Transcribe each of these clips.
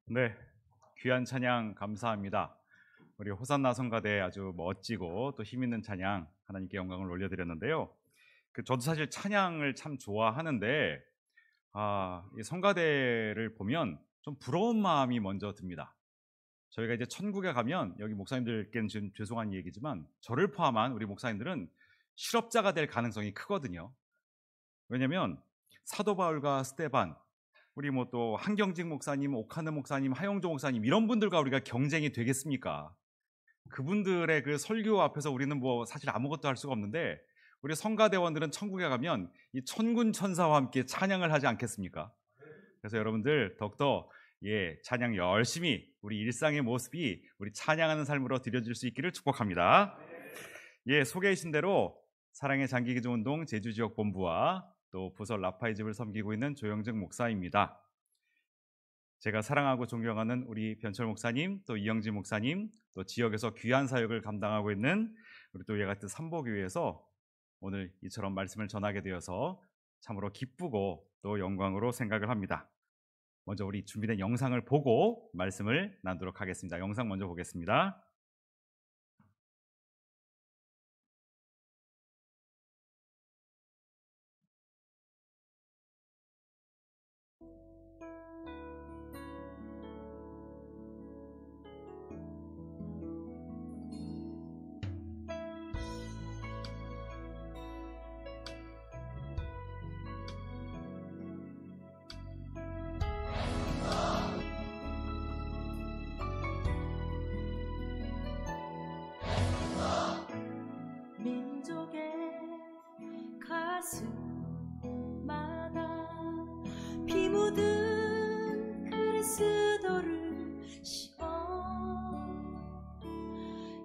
네, 귀한 찬양 감사합니다. 우리 호산나 성가대 아주 멋지고 또 힘있는 찬양 하나님께 영광을 올려드렸는데요. 저도 사실 찬양을 참 좋아하는데 이 성가대를 보면 좀 부러운 마음이 먼저 듭니다. 저희가 이제 천국에 가면 여기 목사님들께는 좀 죄송한 얘기지만 저를 포함한 우리 목사님들은 실업자가 될 가능성이 크거든요. 왜냐하면 사도 바울과 스데반, 우리 뭐 또 한경직 목사님, 오카느 목사님, 하영조 목사님 이런 분들과 우리가 경쟁이 되겠습니까? 그분들의 그 설교 앞에서 우리는 뭐 사실 아무것도 할 수가 없는데 우리 성가대원들은 천국에 가면 이 천군 천사와 함께 찬양을 하지 않겠습니까? 그래서 여러분들 더욱더 찬양 열심히 우리 일상의 모습이 우리 찬양하는 삶으로 드려질 수 있기를 축복합니다. 소개하신 대로 사랑의 장기기도운동 제주지역본부와 또 부서 라파이집을 섬기고 있는 조영증 목사입니다. 제가 사랑하고 존경하는 우리 변철 목사님, 또 이영진 목사님, 또 지역에서 귀한 사역을 감당하고 있는 우리 또 예같은 삼보교회에서 오늘 이처럼 말씀을 전하게 되어서 참으로 기쁘고 또 영광으로 생각을 합니다. 먼저 우리 준비된 영상을 보고 말씀을 나누도록 하겠습니다. 영상 먼저 보겠습니다. 피 묻은 그리스도를 씌워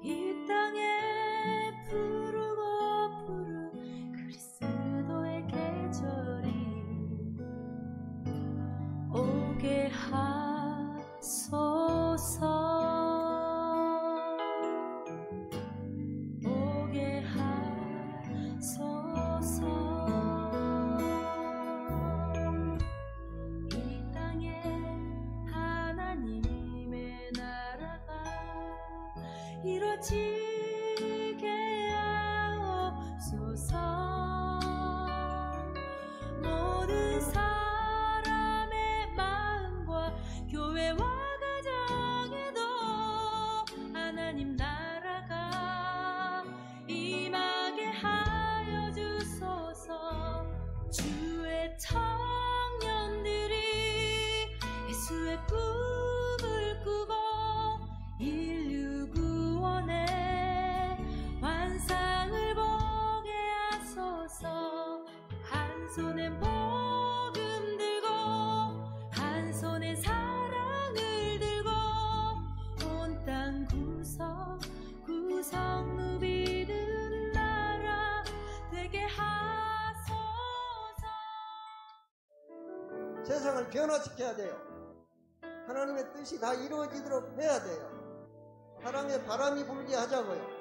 이 땅에 부르고 부른 그리스도의 계절이 오게 하소서. 이루어지게 하옵소서. 모든 사람의 마음과 교회와 가정에도 하나님 나라가 임하게 하여 주소서. 주의 청년들이 예수의 꿈을 꾸고 인류 구원의 환상을 보게 하소서. 한 손에 복음 들고 한 손에 사랑을 들고 온 땅 구석구석 누비는 나라 되게 하소서. 세상을 변화시켜야 돼요. 하나님의 뜻이 다 이루어지도록 해야 돼요. 사랑의 바람이 불게 하자고요.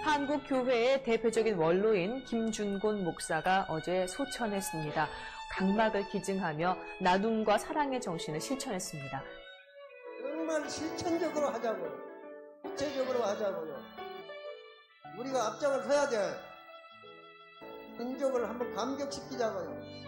한국 교회의 대표적인 원로인 김준곤 목사가 어제 소천했습니다. 강막을 기증하며 나눔과 사랑의 정신을 실천했습니다. 정말 실천적으로 하자고요. 구체적으로 하자고요. 우리가 앞장을 서야 돼. 민족을 한번 감격시키자고요.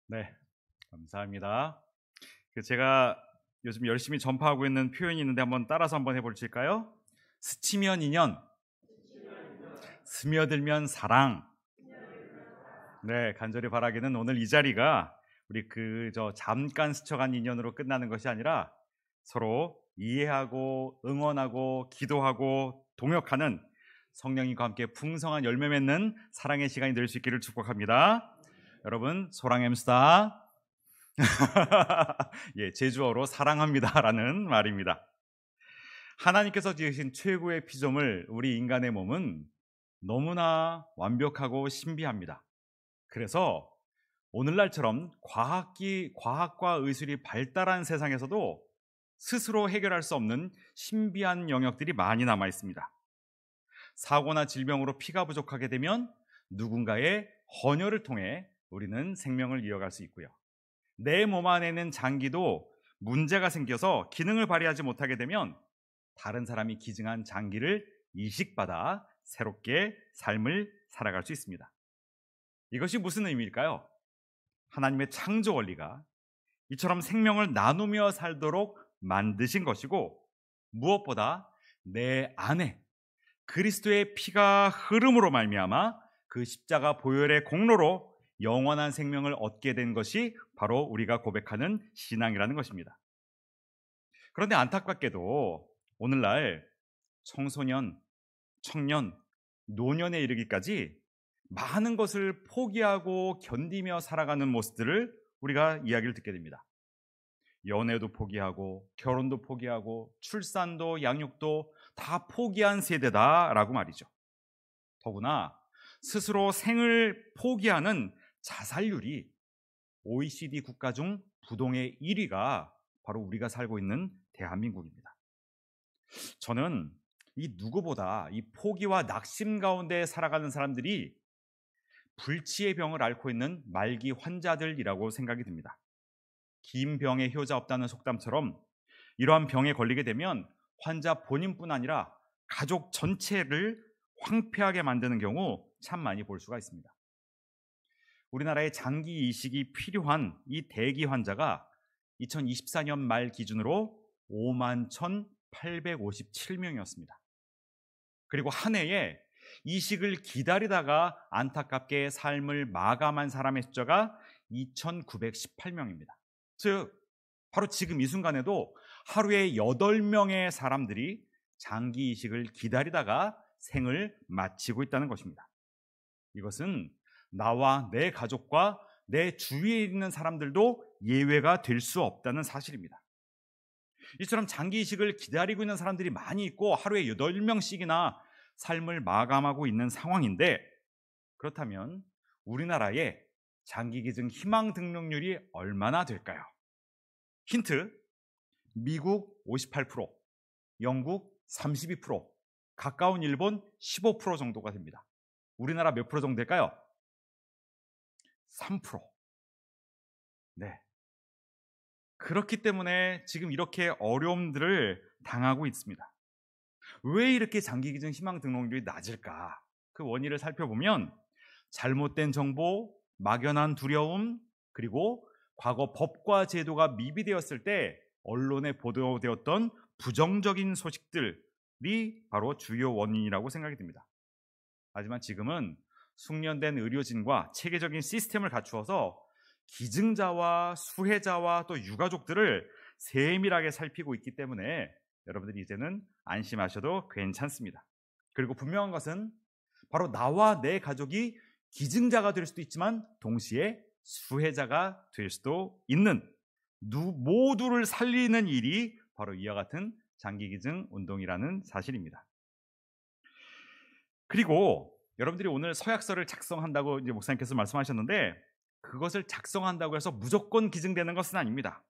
네, 감사합니다. 제가 요즘 열심히 전파하고 있는 표현이 있는데 한번 따라서 한번 해보실까요? 스치면 인연, 스며들면 사랑. 네, 간절히 바라기는 오늘 이 자리가 우리 잠깐 스쳐간 인연으로 끝나는 것이 아니라 서로 이해하고 응원하고 기도하고 동역하는 성령님과 함께 풍성한 열매 맺는 사랑의 시간이 될 수 있기를 축복합니다. 여러분, 소랑햄스타. 예, 제주어로 사랑합니다라는 말입니다. 하나님께서 지으신 최고의 피조물 우리 인간의 몸은 너무나 완벽하고 신비합니다. 그래서 오늘날처럼 과학과 의술이 발달한 세상에서도 스스로 해결할 수 없는 신비한 영역들이 많이 남아 있습니다. 사고나 질병으로 피가 부족하게 되면 누군가의 헌혈을 통해 우리는 생명을 이어갈 수 있고요. 내 몸 안에 있는 장기도 문제가 생겨서 기능을 발휘하지 못하게 되면 다른 사람이 기증한 장기를 이식받아 새롭게 삶을 살아갈 수 있습니다. 이것이 무슨 의미일까요? 하나님의 창조 원리가 이처럼 생명을 나누며 살도록 만드신 것이고, 무엇보다 내 안에 그리스도의 피가 흐름으로 말미암아 그 십자가 보혈의 공로로 영원한 생명을 얻게 된 것이 바로 우리가 고백하는 신앙이라는 것입니다. 그런데 안타깝게도 오늘날 청소년, 청년, 노년에 이르기까지 많은 것을 포기하고 견디며 살아가는 모습들을 우리가 이야기를 듣게 됩니다. 연애도 포기하고 결혼도 포기하고 출산도 양육도 다 포기한 세대다라고 말이죠. 더구나 스스로 생을 포기하는 자살률이 OECD 국가 중 부동의 1위가 바로 우리가 살고 있는 대한민국입니다. 저는 이 누구보다 이 포기와 낙심 가운데 살아가는 사람들이 불치의 병을 앓고 있는 말기 환자들이라고 생각이 듭니다. 긴 병에 효자 없다는 속담처럼 이러한 병에 걸리게 되면 환자 본인뿐 아니라 가족 전체를 황폐하게 만드는 경우 참 많이 볼 수가 있습니다. 우리나라의 장기 이식이 필요한 이 대기 환자가 2024년 말 기준으로 51,857명이었습니다. 그리고 한 해에 이식을 기다리다가 안타깝게 삶을 마감한 사람의 숫자가 2,918명입니다. 즉 바로 지금 이 순간에도 하루에 8명의 사람들이 장기 이식을 기다리다가 생을 마치고 있다는 것입니다. 이것은 나와 내 가족과 내 주위에 있는 사람들도 예외가 될 수 없다는 사실입니다. 이처럼 장기 이식을 기다리고 있는 사람들이 많이 있고 하루에 8명씩이나 삶을 마감하고 있는 상황인데, 그렇다면 우리나라의 장기 기증 희망 등록률이 얼마나 될까요? 힌트: 미국 58%, 영국 32%, 가까운 일본 15% 정도가 됩니다. 우리나라 몇 프로 정도 될까요? 3%. 네. 그렇기 때문에 지금 이렇게 어려움들을 당하고 있습니다. 왜 이렇게 장기 기증 희망 등록률이 낮을까? 그 원인을 살펴보면 잘못된 정보, 막연한 두려움, 그리고 과거 법과 제도가 미비되었을 때 언론에 보도되었던 부정적인 소식들이 바로 주요 원인이라고 생각이 듭니다. 하지만 지금은 숙련된 의료진과 체계적인 시스템을 갖추어서 기증자와 수혜자와 또 유가족들을 세밀하게 살피고 있기 때문에 여러분들이 이제는 안심하셔도 괜찮습니다. 그리고 분명한 것은 바로 나와 내 가족이 기증자가 될 수도 있지만 동시에 수혜자가 될 수도 있는 모두를 살리는 일이 바로 이와 같은 장기기증 운동이라는 사실입니다. 그리고 여러분들이 오늘 서약서를 작성한다고 이제 목사님께서 말씀하셨는데, 그것을 작성한다고 해서 무조건 기증되는 것은 아닙니다.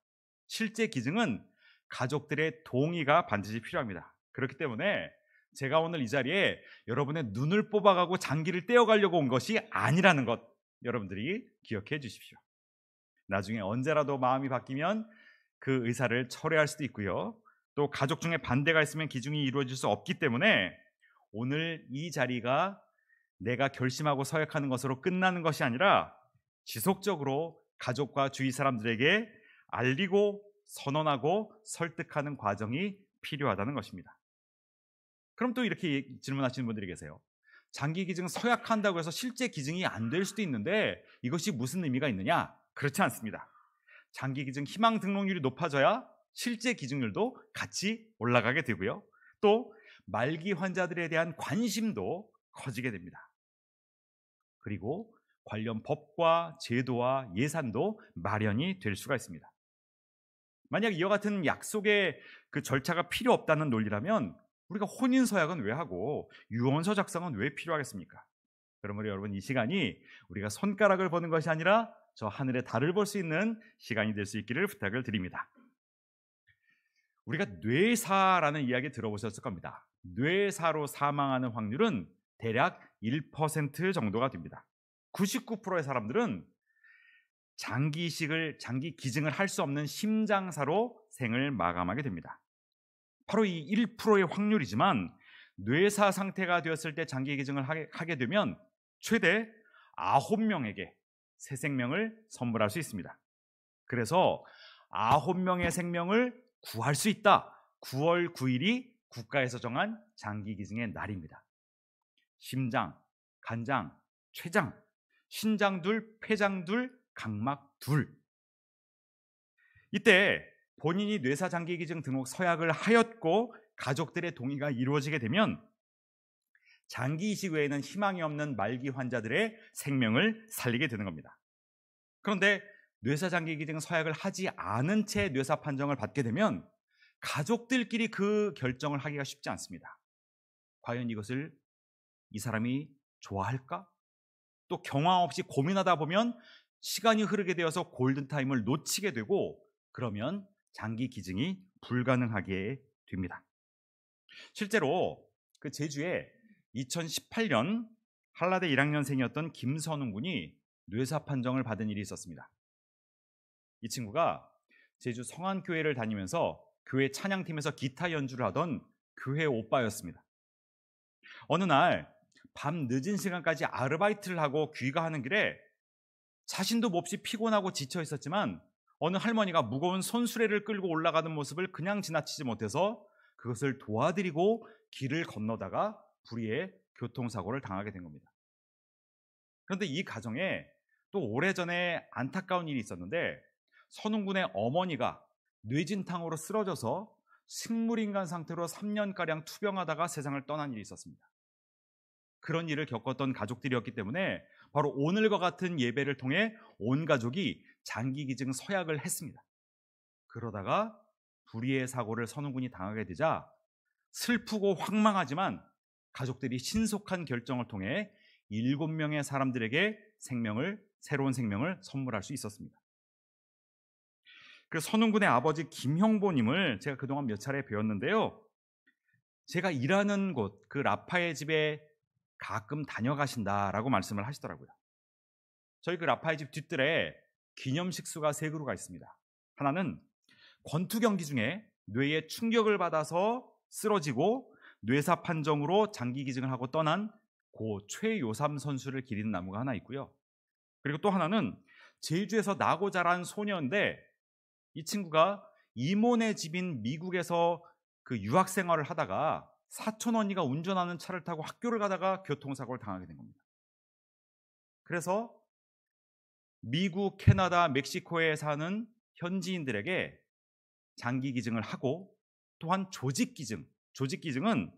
실제 기증은 가족들의 동의가 반드시 필요합니다. 그렇기 때문에 제가 오늘 이 자리에 여러분의 눈을 뽑아가고 장기를 떼어가려고 온 것이 아니라는 것 여러분들이 기억해 주십시오. 나중에 언제라도 마음이 바뀌면 그 의사를 철회할 수도 있고요. 또 가족 중에 반대가 있으면 기증이 이루어질 수 없기 때문에 오늘 이 자리가 내가 결심하고 서약하는 것으로 끝나는 것이 아니라 지속적으로 가족과 주위 사람들에게 알리고 선언하고 설득하는 과정이 필요하다는 것입니다. 그럼 또 이렇게 질문하시는 분들이 계세요. 장기 기증 서약한다고 해서 실제 기증이 안 될 수도 있는데 이것이 무슨 의미가 있느냐? 그렇지 않습니다. 장기 기증 희망 등록률이 높아져야 실제 기증률도 같이 올라가게 되고요. 또 말기 환자들에 대한 관심도 커지게 됩니다. 그리고 관련 법과 제도와 예산도 마련이 될 수가 있습니다. 만약 이와 같은 약속의 그 절차가 필요 없다는 논리라면 우리가 혼인서약은 왜 하고 유언서 작성은 왜 필요하겠습니까? 그러므로 여러분, 이 시간이 우리가 손가락을 보는 것이 아니라 저 하늘의 달을 볼 수 있는 시간이 될 수 있기를 부탁을 드립니다. 우리가 뇌사라는 이야기 들어보셨을 겁니다. 뇌사로 사망하는 확률은 대략 1% 정도가 됩니다. 99%의 사람들은 장기 기증을 할 수 없는 심장사로 생을 마감하게 됩니다. 바로 이 1%의 확률이지만 뇌사 상태가 되었을 때 장기 기증을 하게 되면 최대 9명에게 새 생명을 선물할 수 있습니다. 그래서 9명의 생명을 구할 수 있다. 9월 9일이 국가에서 정한 장기 기증의 날입니다. 심장, 간장, 췌장, 신장 둘, 폐장 둘, 각막 둘. 이때 본인이 뇌사 장기 기증 등록 서약을 하였고 가족들의 동의가 이루어지게 되면 장기 이식 외에는 희망이 없는 말기 환자들의 생명을 살리게 되는 겁니다. 그런데 뇌사 장기 기증 서약을 하지 않은 채 뇌사 판정을 받게 되면 가족들끼리 그 결정을 하기가 쉽지 않습니다. 과연 이것을 이 사람이 좋아할까? 또 경황 없이 고민하다 보면 시간이 흐르게 되어서 골든타임을 놓치게 되고 그러면 장기 기증이 불가능하게 됩니다. 실제로 그 제주에 2018년 한라대 1학년생이었던 김선웅 군이 뇌사 판정을 받은 일이 있었습니다. 이 친구가 제주 성안교회를 다니면서 교회 찬양팀에서 기타 연주를 하던 교회 오빠였습니다. 어느 날 밤 늦은 시간까지 아르바이트를 하고 귀가하는 길에 자신도 몹시 피곤하고 지쳐 있었지만 어느 할머니가 무거운 손수레를 끌고 올라가는 모습을 그냥 지나치지 못해서 그것을 도와드리고 길을 건너다가 불의의 교통사고를 당하게 된 겁니다. 그런데 이 가정에 또 오래전에 안타까운 일이 있었는데 선웅 군의 어머니가 뇌진탕으로 쓰러져서 식물인간 상태로 3년가량 투병하다가 세상을 떠난 일이 있었습니다. 그런 일을 겪었던 가족들이었기 때문에 바로 오늘과 같은 예배를 통해 온 가족이 장기 기증 서약을 했습니다. 그러다가 불의의 사고를 선웅 군이 당하게 되자 슬프고 황망하지만 가족들이 신속한 결정을 통해 7명의 사람들에게 새로운 생명을 선물할 수 있었습니다. 그 선웅 군의 아버지 김형보님을 제가 그동안 몇 차례 배웠는데요. 제가 일하는 곳, 그 라파의 집에 가끔 다녀가신다라고 말씀을 하시더라고요. 저희 그 라파의 집 뒷뜰에 기념식수가 3그루가 있습니다. 하나는 권투 경기 중에 뇌에 충격을 받아서 쓰러지고 뇌사 판정으로 장기 기증을 하고 떠난 고 최요삼 선수를 기리는 나무가 하나 있고요. 그리고 또 하나는 제주에서 나고 자란 소녀인데 이 친구가 이모네 집인 미국에서 그 유학 생활을 하다가 사촌 언니가 운전하는 차를 타고 학교를 가다가 교통사고를 당하게 된 겁니다. 그래서 미국, 캐나다, 멕시코에 사는 현지인들에게 장기 기증을 하고 또한 조직 기증은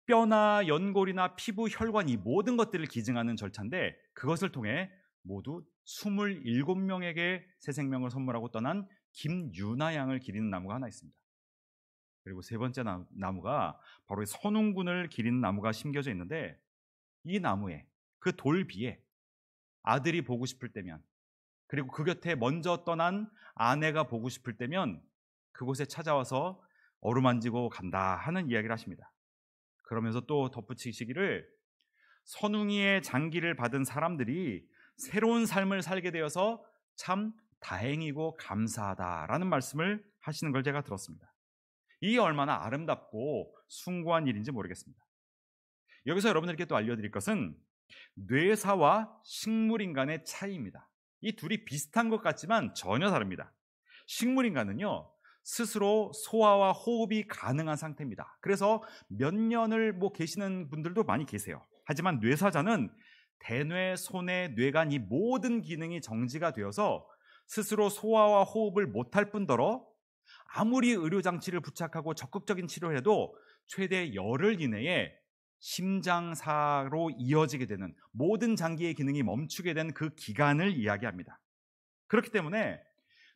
뼈나 연골이나 피부, 혈관 이 모든 것들을 기증하는 절차인데 그것을 통해 모두 27명에게 새 생명을 선물하고 떠난 김유나 양을 기리는 나무가 하나 있습니다. 그리고 세 번째 나무가 바로 선웅 군을 기리는 나무가 심겨져 있는데 이 나무에 그 돌비에 아들이 보고 싶을 때면 그리고 그 곁에 먼저 떠난 아내가 보고 싶을 때면 그곳에 찾아와서 어루만지고 간다 하는 이야기를 하십니다. 그러면서 또 덧붙이시기를 선웅이의 장기를 받은 사람들이 새로운 삶을 살게 되어서 참 다행이고 감사하다라는 말씀을 하시는 걸 제가 들었습니다. 이게 얼마나 아름답고 숭고한 일인지 모르겠습니다. 여기서 여러분들께 또 알려드릴 것은 뇌사와 식물인간의 차이입니다. 이 둘이 비슷한 것 같지만 전혀 다릅니다. 식물인간은요 스스로 소화와 호흡이 가능한 상태입니다. 그래서 몇 년을 계시는 분들도 많이 계세요. 하지만 뇌사자는 대뇌, 소뇌, 뇌간 이 모든 기능이 정지가 되어서 스스로 소화와 호흡을 못할 뿐더러 아무리 의료장치를 부착하고 적극적인 치료를 해도 최대 열흘 이내에 심장사로 이어지게 되는, 모든 장기의 기능이 멈추게 된 그 기간을 이야기합니다. 그렇기 때문에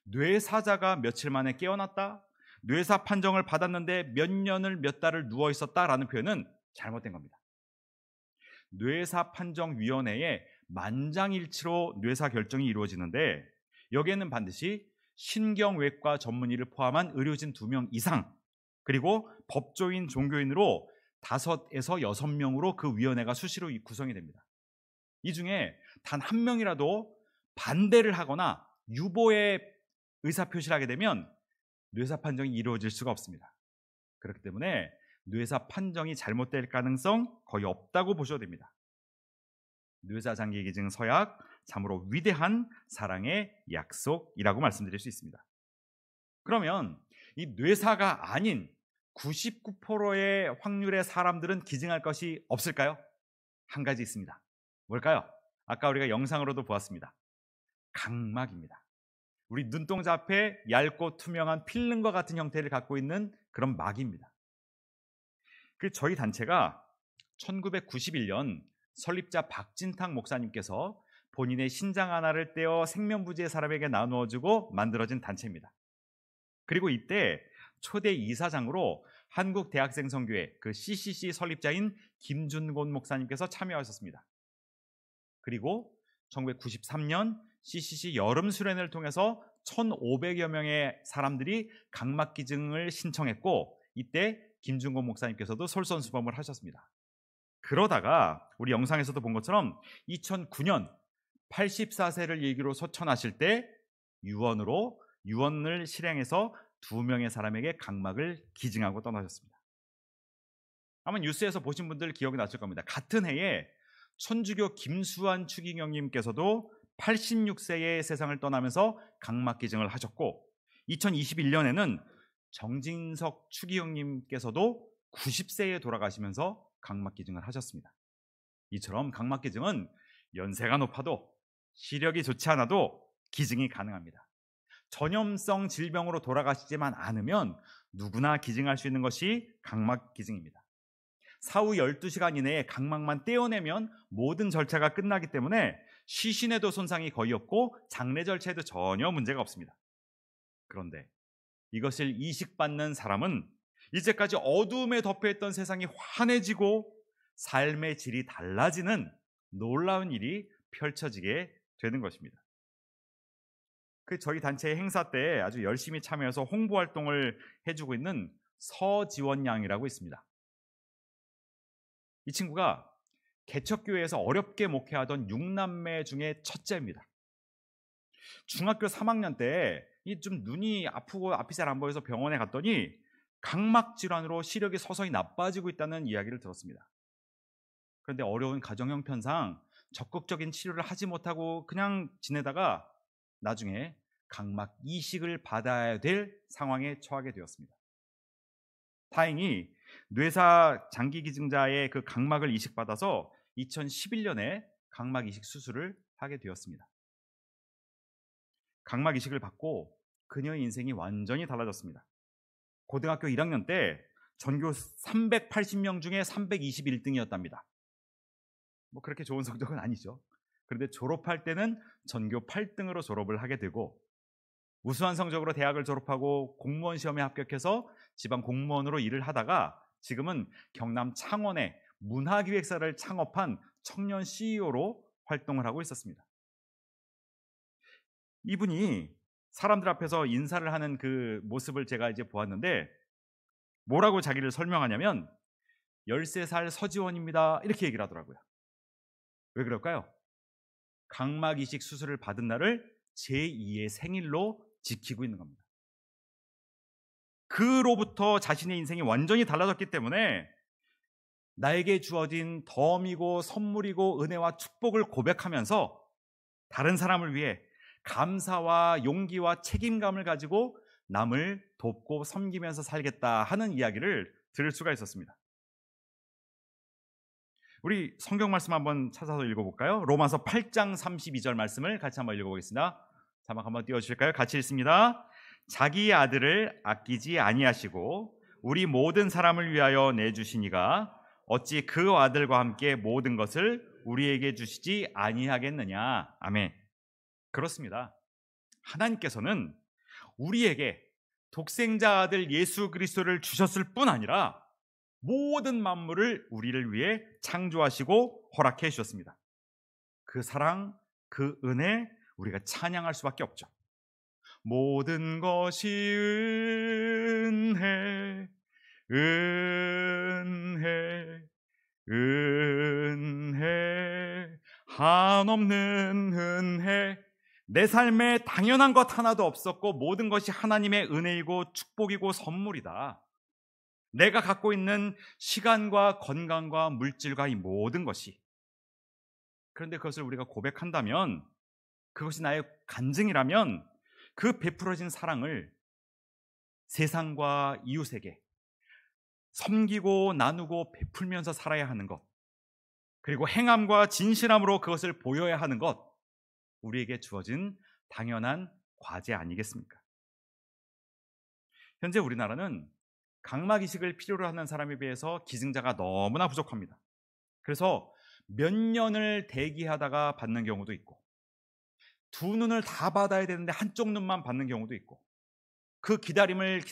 뇌사자가 며칠 만에 깨어났다, 뇌사 판정을 받았는데 몇 년을 몇 달을 누워 있었다라는 표현은 잘못된 겁니다. 뇌사 판정위원회에 만장일치로 뇌사 결정이 이루어지는데 여기에는 반드시 신경외과 전문의를 포함한 의료진 2명 이상, 그리고 법조인, 종교인으로 5에서 6명으로 그 위원회가 수시로 구성이 됩니다. 이 중에 단 한 명이라도 반대를 하거나 유보의 의사표시를 하게 되면 뇌사 판정이 이루어질 수가 없습니다. 그렇기 때문에 뇌사 판정이 잘못될 가능성 거의 없다고 보셔도 됩니다. 뇌사 장기 기증 서약, 참으로 위대한 사랑의 약속이라고 말씀드릴 수 있습니다. 그러면 이 뇌사가 아닌 99%의 확률의 사람들은 기증할 것이 없을까요? 한 가지 있습니다. 뭘까요? 아까 우리가 영상으로도 보았습니다. 각막입니다. 우리 눈동자 앞에 얇고 투명한 필름과 같은 형태를 갖고 있는 그런 막입니다. 저희 단체가 1991년 설립자 박진탁 목사님께서 본인의 신장 하나를 떼어 생명부지의 사람에게 나누어주고 만들어진 단체입니다. 그리고 이때 초대 이사장으로 한국대학생선교회 그 CCC 설립자인 김준곤 목사님께서 참여하셨습니다. 그리고 1993년 CCC 여름 수련회를 통해서 1,500여 명의 사람들이 각막 기증을 신청했고, 이때 김준곤 목사님께서도 솔선수범을 하셨습니다. 그러다가 우리 영상에서도 본 것처럼 2009년 84세를 일기로 소천하실 때 유언을 실행해서 2명의 사람에게 각막을 기증하고 떠나셨습니다. 아마 뉴스에서 보신 분들 기억이 나실 겁니다. 같은 해에 천주교 김수환 추기경님께서도 86세에 세상을 떠나면서 각막 기증을 하셨고, 2021년에는 정진석 추기경님께서도 90세에 돌아가시면서 각막 기증을 하셨습니다. 이처럼 각막 기증은 연세가 높아도 시력이 좋지 않아도 기증이 가능합니다. 전염성 질병으로 돌아가시지만 않으면 누구나 기증할 수 있는 것이 각막 기증입니다. 사후 12시간 이내에 각막만 떼어내면 모든 절차가 끝나기 때문에 시신에도 손상이 거의 없고 장례 절차에도 전혀 문제가 없습니다. 그런데 이것을 이식받는 사람은 이제까지 어두움에 덮여있던 세상이 환해지고 삶의 질이 달라지는 놀라운 일이 펼쳐지게 되는 것입니다. 저희 단체의 행사 때 아주 열심히 참여해서 홍보 활동을 해주고 있는 서지원 양이라고 있습니다. 이 친구가 개척교회에서 어렵게 목회하던 6남매 중에 첫째입니다. 중학교 3학년 때 좀 눈이 아프고 앞이 잘 안 보여서 병원에 갔더니 각막 질환으로 시력이 서서히 나빠지고 있다는 이야기를 들었습니다. 그런데 어려운 가정 형편상 적극적인 치료를 하지 못하고 그냥 지내다가 나중에 각막 이식을 받아야 될 상황에 처하게 되었습니다. 다행히 뇌사 장기 기증자의 그 각막을 이식받아서 2011년에 각막 이식 수술을 하게 되었습니다. 각막 이식을 받고 그녀의 인생이 완전히 달라졌습니다. 고등학교 1학년 때 전교 380명 중에 321등이었답니다. 그렇게 좋은 성적은 아니죠. 그런데 졸업할 때는 전교 8등으로 졸업을 하게 되고, 우수한 성적으로 대학을 졸업하고 공무원 시험에 합격해서 지방 공무원으로 일을 하다가 지금은 경남 창원에 문화기획사를 창업한 청년 CEO로 활동을 하고 있었습니다. 이분이 사람들 앞에서 인사를 하는 그 모습을 제가 이제 보았는데 뭐라고 자기를 설명하냐면 13살 서지원입니다 이렇게 얘기를 하더라고요. 왜 그럴까요? 각막 이식 수술을 받은 날을 제2의 생일로 지키고 있는 겁니다. 그로부터 자신의 인생이 완전히 달라졌기 때문에 나에게 주어진 덤이고 선물이고 은혜와 축복을 고백하면서 다른 사람을 위해 감사와 용기와 책임감을 가지고 남을 돕고 섬기면서 살겠다 하는 이야기를 들을 수가 있었습니다. 우리 성경 말씀 한번 찾아서 읽어볼까요? 로마서 8장 32절 말씀을 같이 한번 읽어보겠습니다. 자막 한번 띄워주실까요? 같이 읽습니다. 자기의 아들을 아끼지 아니하시고 우리 모든 사람을 위하여 내주시니가 어찌 그 아들과 함께 모든 것을 우리에게 주시지 아니하겠느냐. 아멘. 그렇습니다. 하나님께서는 우리에게 독생자 아들 예수 그리스도를 주셨을 뿐 아니라 모든 만물을 우리를 위해 창조하시고 허락해 주셨습니다. 그 사랑, 그 은혜 우리가 찬양할 수밖에 없죠. 모든 것이 은혜, 은혜, 은혜, 한없는 은혜. 내 삶에 당연한 것 하나도 없었고 모든 것이 하나님의 은혜이고 축복이고 선물이다. 내가 갖고 있는 시간과 건강과 물질과 이 모든 것이. 그런데 그것을 우리가 고백한다면, 그것이 나의 간증이라면 그 베풀어진 사랑을 세상과 이웃에게 섬기고 나누고 베풀면서 살아야 하는 것, 그리고 행함과 진실함으로 그것을 보여야 하는 것, 우리에게 주어진 당연한 과제 아니겠습니까? 현재 우리나라는 각막 이식을 필요로 하는 사람에 비해서 기증자가 너무나 부족합니다. 그래서 몇 년을 대기하다가 받는 경우도 있고, 두 눈을 다 받아야 되는데 한쪽 눈만 받는 경우도 있고, 그 기다림을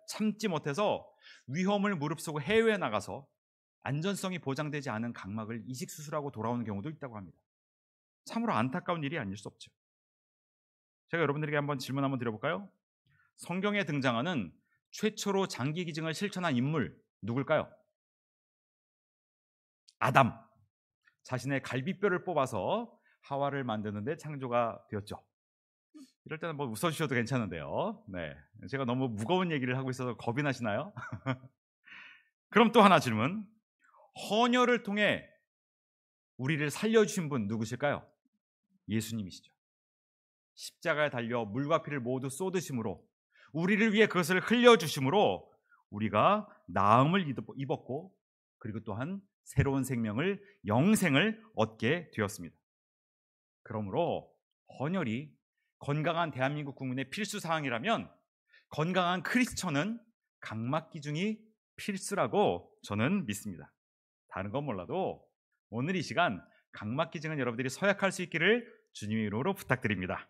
참지 못해서 위험을 무릅쓰고 해외에 나가서 안전성이 보장되지 않은 각막을 이식 수술하고 돌아오는 경우도 있다고 합니다. 참으로 안타까운 일이 아닐 수 없죠. 제가 여러분들에게 한번 질문 한번 드려볼까요? 성경에 등장하는 최초로 장기 기증을 실천한 인물 누굴까요? 아담. 자신의 갈비뼈를 뽑아서 하와를 만드는데 창조가 되었죠. 이럴 때는 뭐 웃어주셔도 괜찮은데요. 네, 제가 너무 무거운 얘기를 하고 있어서 겁이 나시나요? 그럼 또 하나 질문. 헌혈을 통해 우리를 살려주신 분 누구실까요? 예수님이시죠. 십자가에 달려 물과 피를 모두 쏟으심으로, 우리를 위해 그것을 흘려주심으로 우리가 나음을 입었고, 그리고 또한 새로운 생명을, 영생을 얻게 되었습니다. 그러므로 헌혈이 건강한 대한민국 국민의 필수 사항이라면 건강한 크리스천은 각막 기증이 필수라고 저는 믿습니다. 다른 건 몰라도 오늘 이 시간 각막 기증은 여러분들이 서약할 수 있기를 주님의 이름으로 부탁드립니다.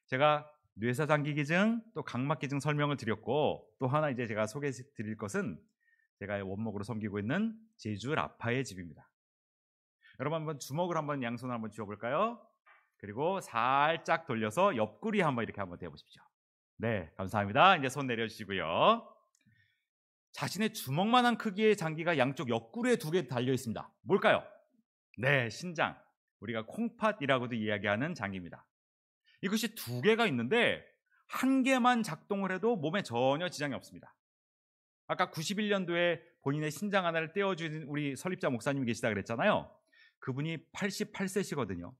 제가 뇌사 장기 기증, 또 각막 기증 설명을 드렸고, 또 하나 이제 제가 소개해 드릴 것은 제가 원목으로 섬기고 있는 제주 라파의 집입니다. 여러분 한번 주먹을 한번 양손을 한번 쥐어볼까요? 그리고 살짝 돌려서 옆구리 한번 이렇게 한번 대보십시오. 네, 감사합니다. 이제 손 내려주시고요. 자신의 주먹만한 크기의 장기가 양쪽 옆구리에 2개 달려 있습니다. 뭘까요? 네, 신장. 우리가 콩팥이라고도 이야기하는 장기입니다. 이것이 2개가 있는데 1개만 작동을 해도 몸에 전혀 지장이 없습니다. 아까 91년도에 본인의 신장 하나를 떼어준 우리 설립자 목사님이 계시다 그랬잖아요. 그분이 88세시거든요.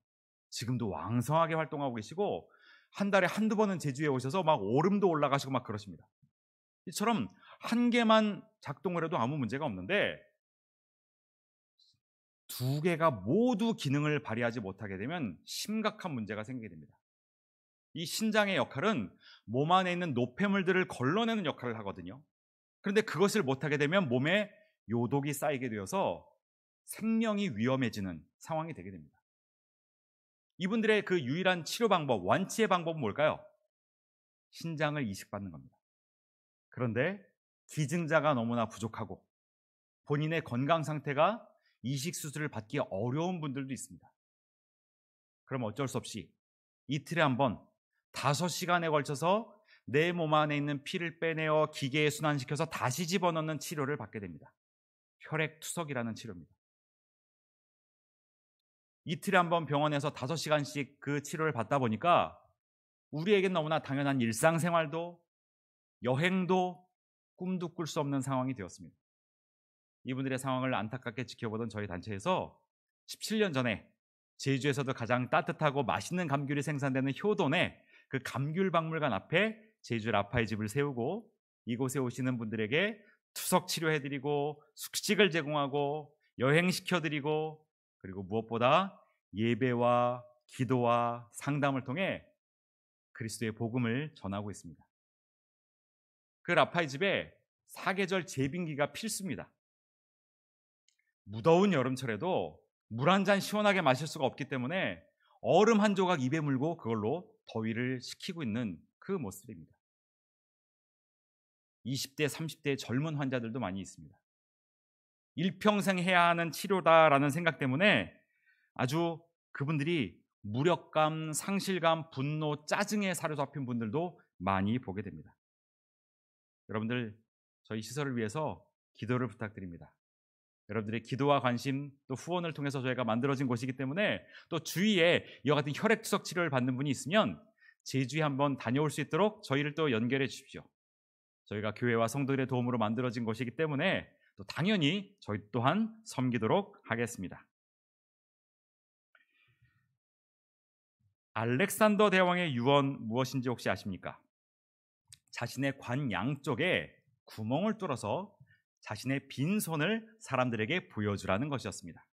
지금도 왕성하게 활동하고 계시고 한 달에 한두 번은 제주에 오셔서 막 오름도 올라가시고 막 그러십니다. 이처럼 1개만 작동을 해도 아무 문제가 없는데 2개가 모두 기능을 발휘하지 못하게 되면 심각한 문제가 생기게 됩니다. 이 신장의 역할은 몸 안에 있는 노폐물들을 걸러내는 역할을 하거든요. 그런데 그것을 못하게 되면 몸에 요독이 쌓이게 되어서 생명이 위험해지는 상황이 되게 됩니다. 이분들의 그 유일한 치료 방법, 완치의 방법은 뭘까요? 신장을 이식받는 겁니다. 그런데 기증자가 너무나 부족하고 본인의 건강 상태가 이식 수술을 받기 어려운 분들도 있습니다. 그럼 어쩔 수 없이 이틀에 한 번 5시간에 걸쳐서 내 몸 안에 있는 피를 빼내어 기계에 순환시켜서 다시 집어넣는 치료를 받게 됩니다. 혈액투석이라는 치료입니다. 이틀에 한 번 병원에서 5시간씩 그 치료를 받다 보니까 우리에겐 너무나 당연한 일상생활도 여행도 꿈도 꿀 수 없는 상황이 되었습니다. 이분들의 상황을 안타깝게 지켜보던 저희 단체에서 17년 전에 제주에서도 가장 따뜻하고 맛있는 감귤이 생산되는 효돈에 그 감귤 박물관 앞에 제주 라파의 집을 세우고 이곳에 오시는 분들에게 투석 치료해드리고 숙식을 제공하고 여행시켜드리고 그리고 무엇보다 예배와 기도와 상담을 통해 그리스도의 복음을 전하고 있습니다. 그 라파의 집에 사계절 제빙기가 필수입니다. 무더운 여름철에도 물 한 잔 시원하게 마실 수가 없기 때문에 얼음 한 조각 입에 물고 그걸로 더위를 식히고 있는 그 모습입니다. 20대, 30대 젊은 환자들도 많이 있습니다. 일평생 해야 하는 치료다라는 생각 때문에 아주 그분들이 무력감, 상실감, 분노, 짜증에 사로잡힌 분들도 많이 보게 됩니다. 여러분들, 저희 시설을 위해서 기도를 부탁드립니다. 여러분들의 기도와 관심 또 후원을 통해서 저희가 만들어진 곳이기 때문에 또 주위에 이와 같은 혈액투석 치료를 받는 분이 있으면 제주에 한번 다녀올 수 있도록 저희를 또 연결해 주십시오. 저희가 교회와 성도들의 도움으로 만들어진 곳이기 때문에 또 당연히 저희 또한 섬기도록 하겠습니다. 알렉산더 대왕의 유언 무엇인지 혹시 아십니까? 자신의 관 양쪽에 구멍을 뚫어서 자신의 빈손을 사람들에게 보여주라는 것이었습니다.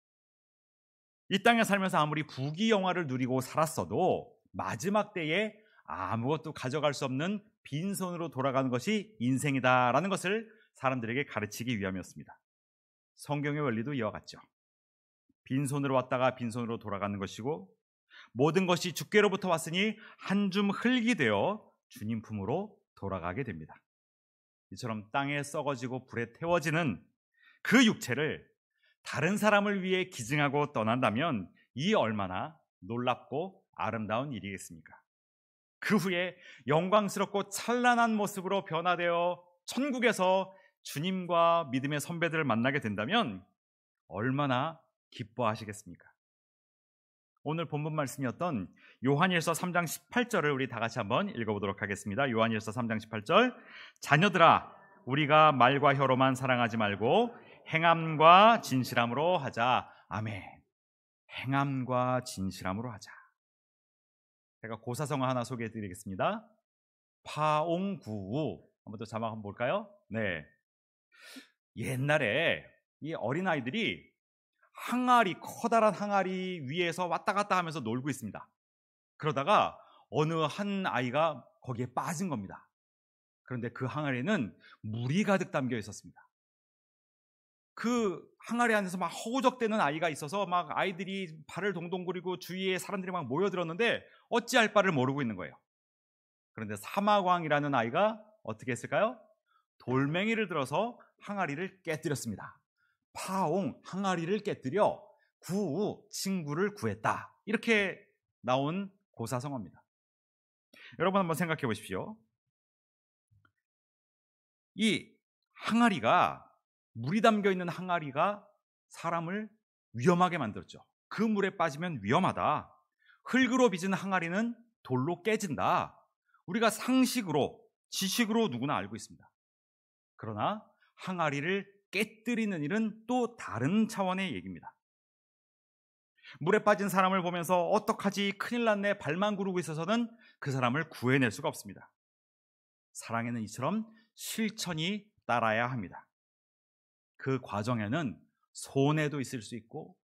이 땅에 살면서 아무리 부귀영화를 누리고 살았어도 마지막 때에 아무것도 가져갈 수 없는 빈손으로 돌아가는 것이 인생이다라는 것을 사람들에게 가르치기 위함이었습니다. 성경의 원리도 이와 같죠. 빈손으로 왔다가 빈손으로 돌아가는 것이고 모든 것이 주께로부터 왔으니 한 줌 흙이 되어 주님 품으로 돌아가게 됩니다. 이처럼 땅에 썩어지고 불에 태워지는 그 육체를 다른 사람을 위해 기증하고 떠난다면 이 얼마나 놀랍고 아름다운 일이겠습니까? 그 후에 영광스럽고 찬란한 모습으로 변화되어 천국에서 주님과 믿음의 선배들을 만나게 된다면 얼마나 기뻐하시겠습니까? 오늘 본문 말씀이었던 요한일서 3장 18절을 우리 다 같이 한번 읽어보도록 하겠습니다. 요한일서 3장 18절, 자녀들아 우리가 말과 혀로만 사랑하지 말고 행함과 진실함으로 하자. 아멘. 행함과 진실함으로 하자. 제가 고사성어 하나 소개해드리겠습니다. 파옹구우. 한번 또 자막 한번 볼까요? 네. 옛날에 이 어린아이들이 항아리, 커다란 항아리 위에서 왔다 갔다 하면서 놀고 있습니다. 그러다가 어느 한 아이가 거기에 빠진 겁니다. 그런데 그 항아리에는 물이 가득 담겨 있었습니다. 그 항아리 안에서 막 허우적대는 아이가 있어서 막 아이들이 발을 동동 구리고 주위에 사람들이 막 모여들었는데 어찌할 바를 모르고 있는 거예요. 그런데 사마광이라는 아이가 어떻게 했을까요? 돌멩이를 들어서 항아리를 깨뜨렸습니다. 파옹, 항아리를 깨뜨려 구우, 친구를 구했다. 이렇게 나온 고사성어입니다. 여러분 한번 생각해 보십시오. 이 항아리가, 물이 담겨 있는 항아리가 사람을 위험하게 만들었죠. 그 물에 빠지면 위험하다. 흙으로 빚은 항아리는 돌로 깨진다. 우리가 상식으로, 지식으로 누구나 알고 있습니다. 그러나 항아리를 깨뜨리는 일은 또 다른 차원의 얘기입니다. 물에 빠진 사람을 보면서 어떡하지, 큰일 났네, 발만 구르고 있어서는 그 사람을 구해낼 수가 없습니다. 사랑에는 이처럼 실천이 따라야 합니다. 그 과정에는 손해도 있을 수 있고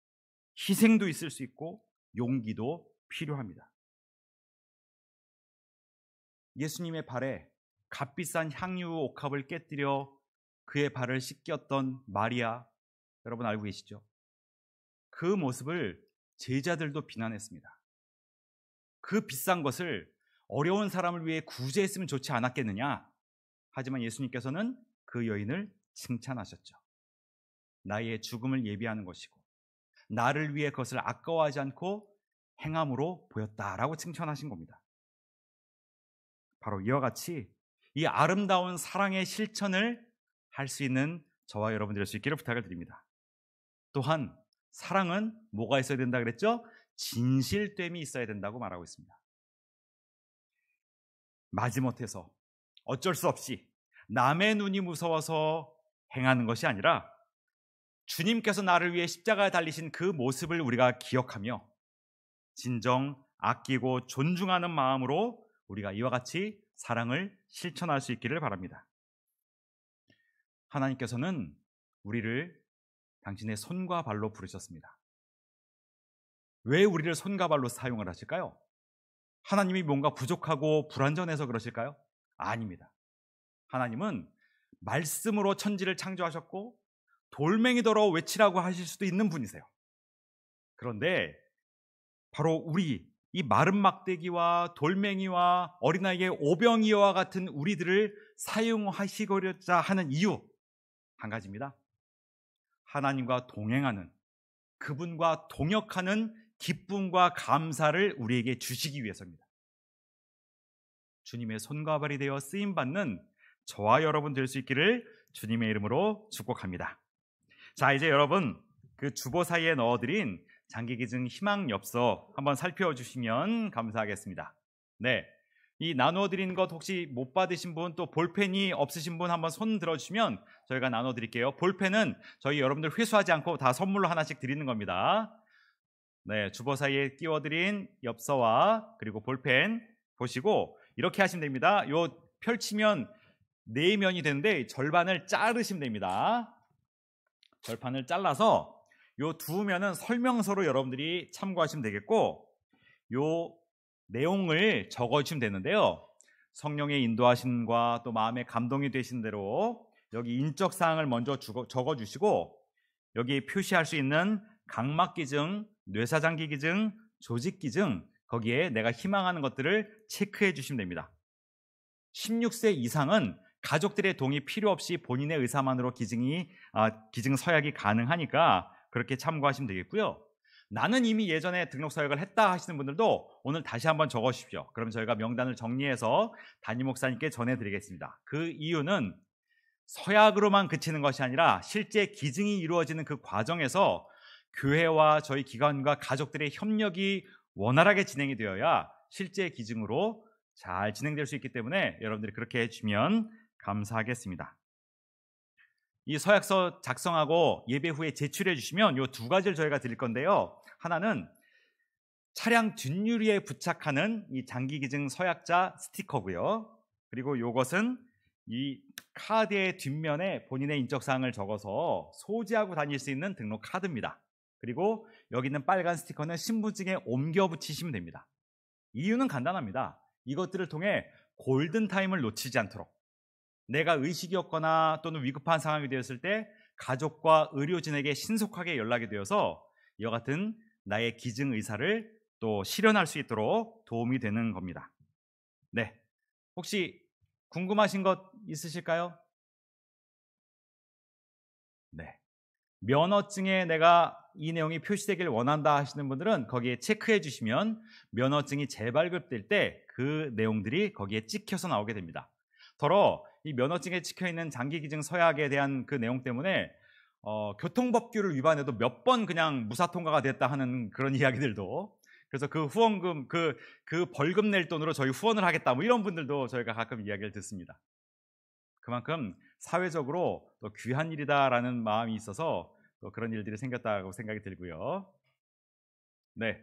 희생도 있을 수 있고 용기도 필요합니다. 예수님의 발에 값비싼 향유 옥합을 깨뜨려 그의 발을 씻겼던 마리아, 여러분 알고 계시죠? 그 모습을 제자들도 비난했습니다. 그 비싼 것을 어려운 사람을 위해 구제했으면 좋지 않았겠느냐? 하지만 예수님께서는 그 여인을 칭찬하셨죠. 나의 죽음을 예비하는 것이고 나를 위해 그것을 아까워하지 않고 행함으로 보였다라고 칭찬하신 겁니다. 바로 이와 같이 이 아름다운 사랑의 실천을 할 수 있는 저와 여러분들이 될 수 있기를 부탁을 드립니다. 또한 사랑은 뭐가 있어야 된다 그랬죠? 진실됨이 있어야 된다고 말하고 있습니다. 마지못해서 어쩔 수 없이 남의 눈이 무서워서 행하는 것이 아니라 주님께서 나를 위해 십자가에 달리신 그 모습을 우리가 기억하며 진정 아끼고 존중하는 마음으로 우리가 이와 같이 사랑을 실천할 수 있기를 바랍니다. 하나님께서는 우리를 당신의 손과 발로 부르셨습니다. 왜 우리를 손과 발로 사용을 하실까요? 하나님이 뭔가 부족하고 불완전해서 그러실까요? 아닙니다. 하나님은 말씀으로 천지를 창조하셨고 돌멩이더러 외치라고 하실 수도 있는 분이세요. 그런데 바로 우리 이 마른 막대기와 돌멩이와 어린아이의 오병이어와 같은 우리들을 사용하시고자 하는 이유 한 가지입니다. 하나님과 동행하는, 그분과 동역하는 기쁨과 감사를 우리에게 주시기 위해서입니다. 주님의 손과 발이 되어 쓰임받는 저와 여러분 될 수 있기를 주님의 이름으로 축복합니다. 자, 이제 여러분 그 주보 사이에 넣어드린 장기기증 희망엽서 한번 살펴주시면 감사하겠습니다. 네, 이 나누어드린 것 혹시 못 받으신 분, 또 볼펜이 없으신 분 한번 손 들어주시면 저희가 나눠드릴게요. 볼펜은 저희 여러분들 회수하지 않고 다 선물로 하나씩 드리는 겁니다. 네, 주보 사이에 끼워드린 엽서와 그리고 볼펜 보시고 이렇게 하시면 됩니다. 요 펼치면 4면이 되는데 절반을 자르시면 됩니다. 절판을 잘라서 요 2면은 설명서로 여러분들이 참고하시면 되겠고, 요 내용을 적어주시면 되는데요. 성령의 인도하심과 또 마음의 감동이 되신 대로 여기 인적 사항을 먼저 적어주시고, 여기 표시할 수 있는 각막기증, 뇌사장기기증, 조직기증, 거기에 내가 희망하는 것들을 체크해 주시면 됩니다. 16세 이상은 가족들의 동의 필요 없이 본인의 의사만으로 기증 서약이 가능하니까 그렇게 참고하시면 되겠고요. 나는 이미 예전에 등록 서약을 했다 하시는 분들도 오늘 다시 한번 적어주십시오. 그럼 저희가 명단을 정리해서 담임 목사님께 전해드리겠습니다. 그 이유는 서약으로만 그치는 것이 아니라 실제 기증이 이루어지는 그 과정에서 교회와 저희 기관과 가족들의 협력이 원활하게 진행이 되어야 실제 기증으로 잘 진행될 수 있기 때문에 여러분들이 그렇게 해주시면 감사하겠습니다. 이 서약서 작성하고 예배 후에 제출해 주시면 이 2가지를 저희가 드릴 건데요. 하나는 차량 뒷유리에 부착하는 이 장기기증 서약자 스티커고요. 그리고 이것은 이 카드의 뒷면에 본인의 인적사항을 적어서 소지하고 다닐 수 있는 등록 카드입니다. 그리고 여기 있는 빨간 스티커는 신분증에 옮겨 붙이시면 됩니다. 이유는 간단합니다. 이것들을 통해 골든타임을 놓치지 않도록, 내가 의식이 없거나 또는 위급한 상황이 되었을 때 가족과 의료진에게 신속하게 연락이 되어서 이와 같은 나의 기증 의사를 또 실현할 수 있도록 도움이 되는 겁니다. 네, 혹시 궁금하신 것 있으실까요? 네, 면허증에 내가 이 내용이 표시되길 원한다 하시는 분들은 거기에 체크해 주시면 면허증이 재발급될 때 그 내용들이 거기에 찍혀서 나오게 됩니다. 더러 이 면허증에 찍혀있는 장기기증 서약에 대한 그 내용 때문에 교통법규를 위반해도 몇 번 그냥 무사통과가 됐다 하는 그런 이야기들도, 그래서 그 후원금, 그 벌금 낼 돈으로 저희 후원을 하겠다 뭐 이런 분들도 저희가 가끔 이야기를 듣습니다. 그만큼 사회적으로 또 귀한 일이다라는 마음이 있어서 또 그런 일들이 생겼다고 생각이 들고요. 네,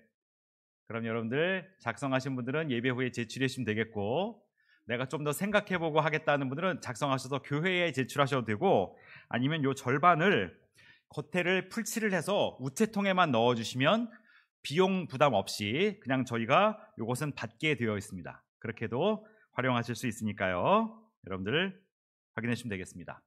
그럼 여러분들 작성하신 분들은 예배 후에 제출해 주시면 되겠고, 내가 좀 더 생각해보고 하겠다는 분들은 작성하셔서 교회에 제출하셔도 되고, 아니면 요 절반을 겉에를 풀칠을 해서 우체통에만 넣어주시면 비용 부담 없이 그냥 저희가 요것은 받게 되어 있습니다. 그렇게도 활용하실 수 있으니까요. 여러분들 확인해 주시면 되겠습니다.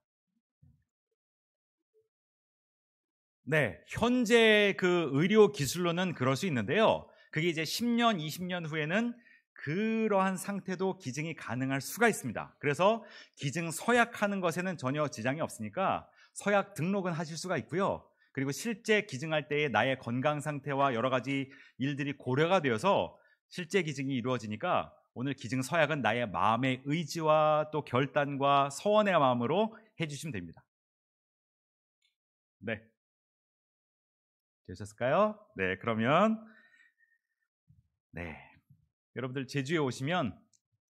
네, 현재 그 의료 기술로는 그럴 수 있는데요. 그게 이제 10년, 20년 후에는 그러한 상태도 기증이 가능할 수가 있습니다. 그래서 기증 서약하는 것에는 전혀 지장이 없으니까 서약 등록은 하실 수가 있고요. 그리고 실제 기증할 때의 나의 건강 상태와 여러 가지 일들이 고려가 되어서 실제 기증이 이루어지니까 오늘 기증 서약은 나의 마음의 의지와 또 결단과 서원의 마음으로 해주시면 됩니다. 네, 되셨을까요? 네, 그러면 네, 여러분들 제주에 오시면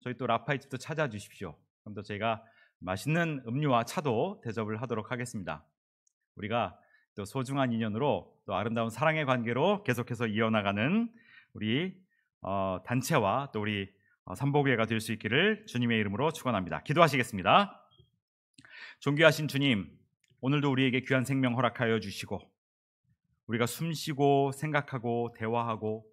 저희 또 라파이집도 찾아주십시오. 그럼 또 제가 맛있는 음료와 차도 대접을 하도록 하겠습니다. 우리가 또 소중한 인연으로 또 아름다운 사랑의 관계로 계속해서 이어나가는 우리 단체와 또 우리 삼복회가 될 수 있기를 주님의 이름으로 축원합니다. 기도하시겠습니다. 존귀하신 주님, 오늘도 우리에게 귀한 생명 허락하여 주시고 우리가 숨쉬고 생각하고 대화하고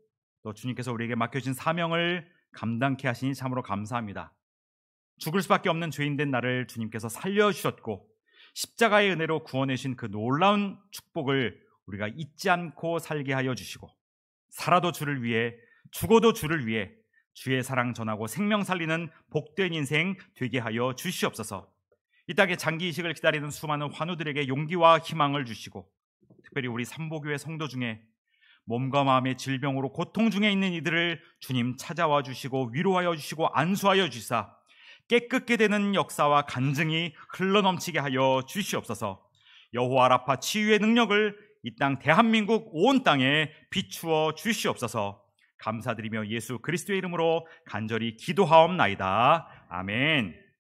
또 주님께서 우리에게 맡겨주신 사명을 감당케 하시니 참으로 감사합니다. 죽을 수밖에 없는 죄인된 나를 주님께서 살려주셨고 십자가의 은혜로 구원해 주신 그 놀라운 축복을 우리가 잊지 않고 살게 하여 주시고 살아도 주를 위해 죽어도 주를 위해 주의 사랑 전하고 생명 살리는 복된 인생 되게 하여 주시옵소서. 이 땅에 장기 이식을 기다리는 수많은 환우들에게 용기와 희망을 주시고 특별히 우리 삼보교회 성도 중에 몸과 마음의 질병으로 고통 중에 있는 이들을 주님 찾아와 주시고 위로하여 주시고 안수하여 주시사 깨끗게 되는 역사와 간증이 흘러넘치게 하여 주시옵소서. 여호와 라파 치유의 능력을 이 땅 대한민국 온 땅에 비추어 주시옵소서. 감사드리며 예수 그리스도의 이름으로 간절히 기도하옵나이다. 아멘.